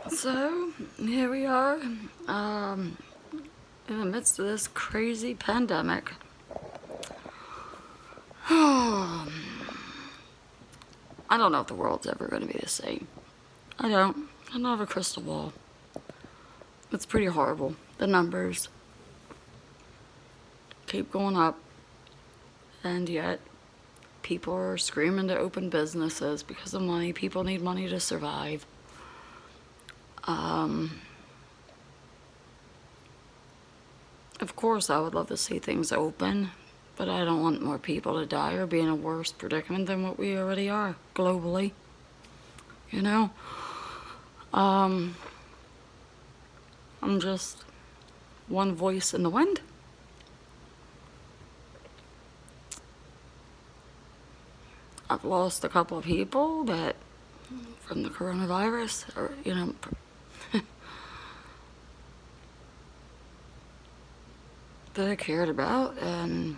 So, here we are, in the midst of this crazy pandemic. I don't know if the world's ever going to be the same. I don't have a crystal ball. It's pretty horrible. The numbers keep going up, and yet people are screaming to open businesses because of money. People need money to survive. Of course, I would love to see things open, but I don't want more people to die or be in a worse predicament than what we already are globally. You know? I'm just one voice in the wind. I've lost a couple of people that from the coronavirus, or that I cared about, and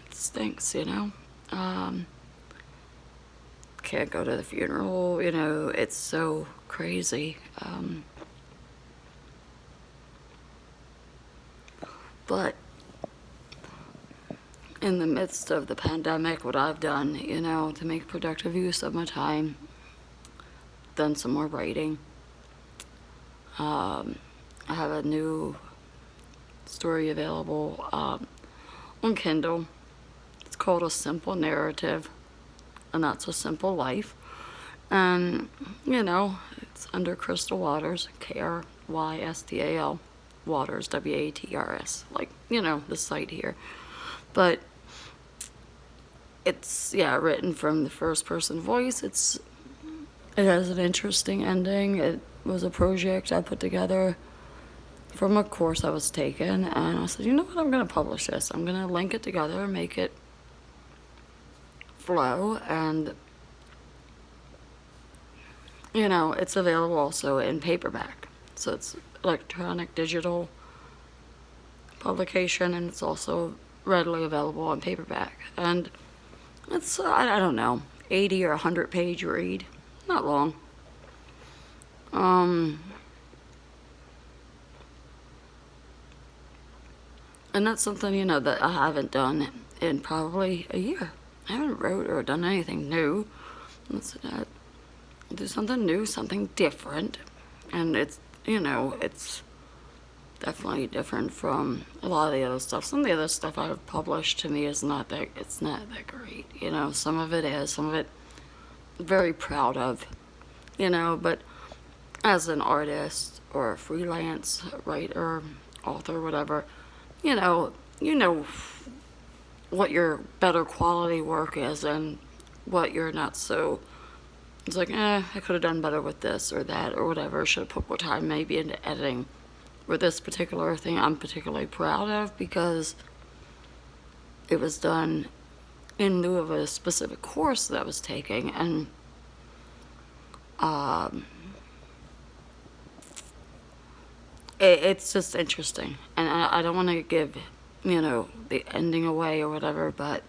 it stinks, Can't go to the funeral, it's so crazy. But in the midst of the pandemic, what I've done, to make productive use of my time, done some more writing. I have a new story available on Kindle. It's called A Simple Narrative, and that's a simple life. And, it's under Crystal Waters, Krystal, Waters, Waters, like, the site here. But it's, written from the first person voice. It has an interesting ending. It was a project I put together from a course I was taking, and I said, you know what, I'm going to publish this. I'm going to link it together, make it flow, and it's available also in paperback. So it's electronic digital publication, and it's also readily available on paperback. And it's, I don't know, 80 or 100 page read. Not long. And that's something, that I haven't done in probably a year. I haven't wrote or done anything new. Let's do something new, something different. And it's, it's definitely different from a lot of the other stuff. Some of the other stuff I've published to me is not that great. Some of it is, some of it very proud of, but as an artist or a freelance writer, author, whatever, you know what your better quality work is and what you're not so. It's like, I could have done better with this or that or whatever. Should have put more time maybe into editing. With this particular thing, I'm particularly proud of because it was done in lieu of a specific course that I was taking, and it's just interesting. And I don't want to give, the ending away or whatever, but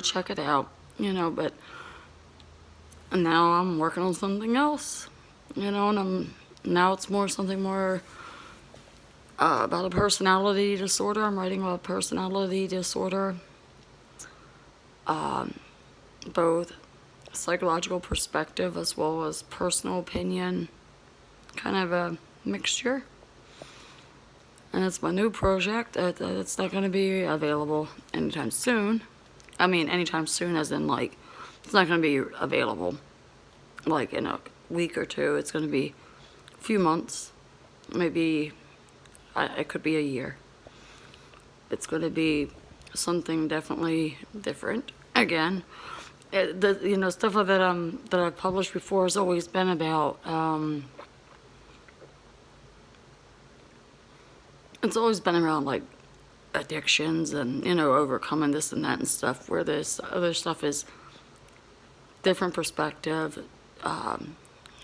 check it out, but now I'm working on something else, and now it's something more about a personality disorder. I'm writing about personality disorder, both psychological perspective as well as personal opinion, kind of a mixture. And it's my new project. It's not going to be available anytime soon. I mean, anytime soon as in, like, it's not going to be available, like, in a week or two. It's going to be a few months, maybe, it could be a year. It's going to be something definitely different. Again, stuff that I've published before has always been about, it's always been around, like, addictions and, overcoming this and that and stuff, where this other stuff is different perspective.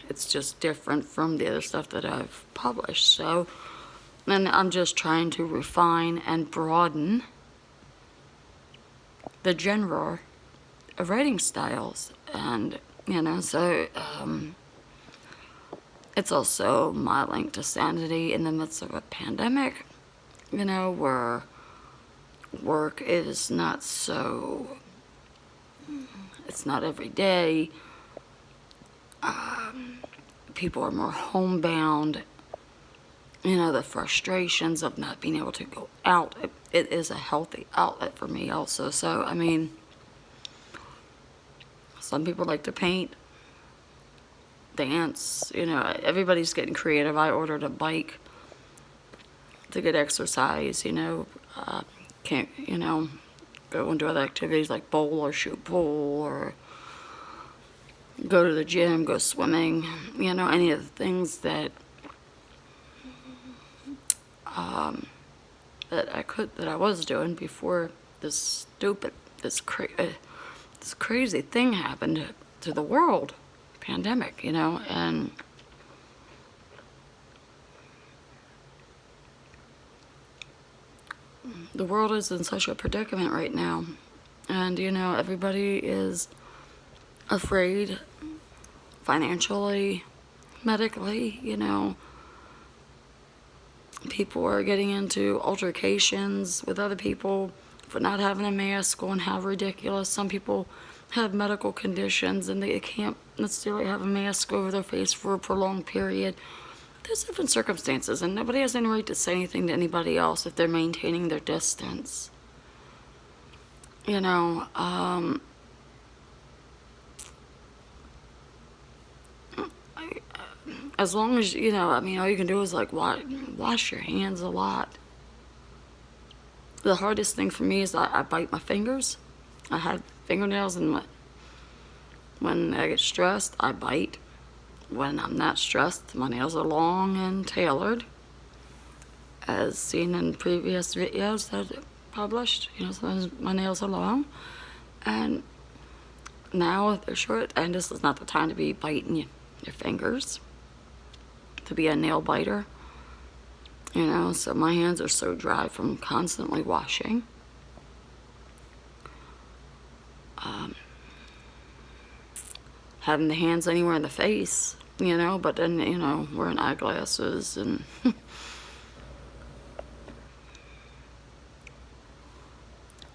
It's just different from the other stuff that I've published. So, and I'm just trying to refine and broaden the genre of writing styles. And, so it's also my link to sanity in the midst of a pandemic, where work is not so, it's not every day. People are more homebound. The frustrations of not being able to go out. It is a healthy outlet for me also. So, some people like to paint, dance, everybody's getting creative. I ordered a bike to get exercise, can't, go and do other activities like bowl or shoot pool or go to the gym, go swimming, any of the things that that I was doing before this crazy thing happened to the world, pandemic, and the world is in such a predicament right now, and everybody is afraid financially, medically, people are getting into altercations with other people for not having a mask, going how ridiculous. Some people have medical conditions and they can't necessarily have a mask over their face for a prolonged period. There's different circumstances, and nobody has any right to say anything to anybody else if they're maintaining their distance. As long as, all you can do is like wash your hands a lot. The hardest thing for me is I bite my fingers. I have fingernails, and when I get stressed, I bite. When I'm not stressed, my nails are long and tailored, as seen in previous videos that I published. Sometimes my nails are long, and now they're short, and this is not the time to be biting your fingers, to be a nail biter. So my hands are so dry from constantly washing. Having the hands anywhere in the face, but then, wearing eyeglasses and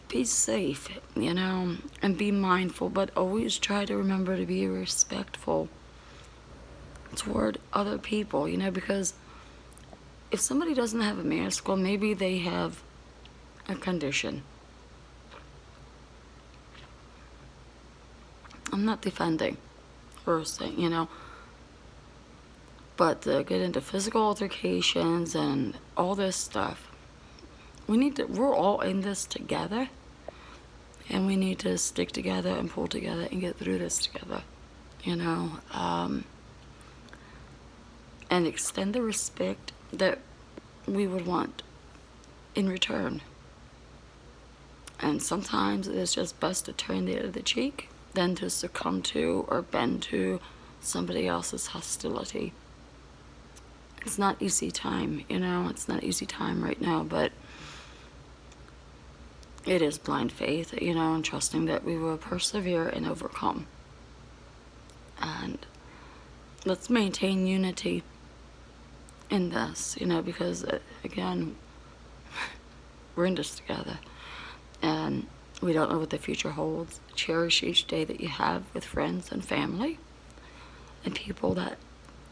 be safe, and be mindful, but always try to remember to be respectful toward other people, because if somebody doesn't have a mask, well, maybe they have a condition. I'm not defending or saying, but to get into physical altercations and all this stuff, we're all in this together, and we need to stick together and pull together and get through this together, and extend the respect that we would want in return. And sometimes it's just best to turn the other cheek than to succumb to or bend to somebody else's hostility. It's not easy time, it's not easy time right now, but it is blind faith, and trusting that we will persevere and overcome. And let's maintain unity in this, because again, we're in this together, and we don't know what the future holds. Cherish each day that you have with friends and family and people that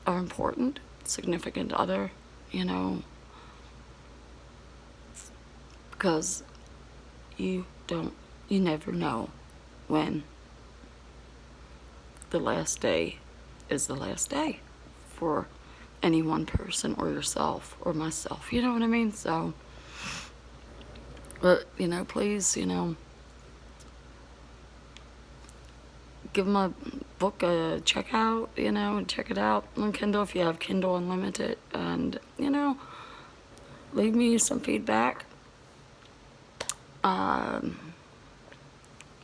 are important, significant other, because you never know when the last day is the last day for any one person or yourself or myself, you know what I mean? So, but, please, give my book a check out, and check it out on Kindle if you have Kindle Unlimited, and, leave me some feedback. Let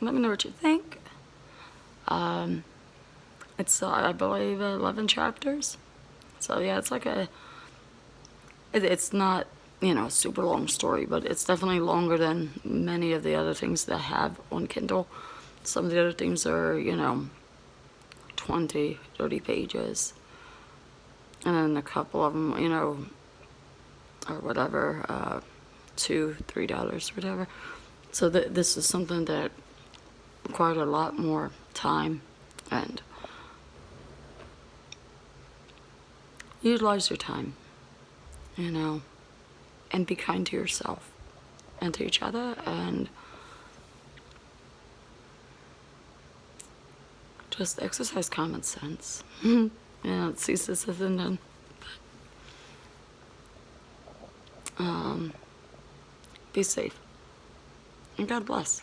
me know what you think. It's, I believe, 11 chapters. So, yeah, it's like it's not a super long story, but it's definitely longer than many of the other things that I have on Kindle. Some of the other things are, 20, 30 pages. And then a couple of them, or whatever, $2, $3, whatever. So this is something that required a lot more time, and utilize your time, and be kind to yourself and to each other, and just exercise common sense. It's easy said than done. Be safe, and God bless.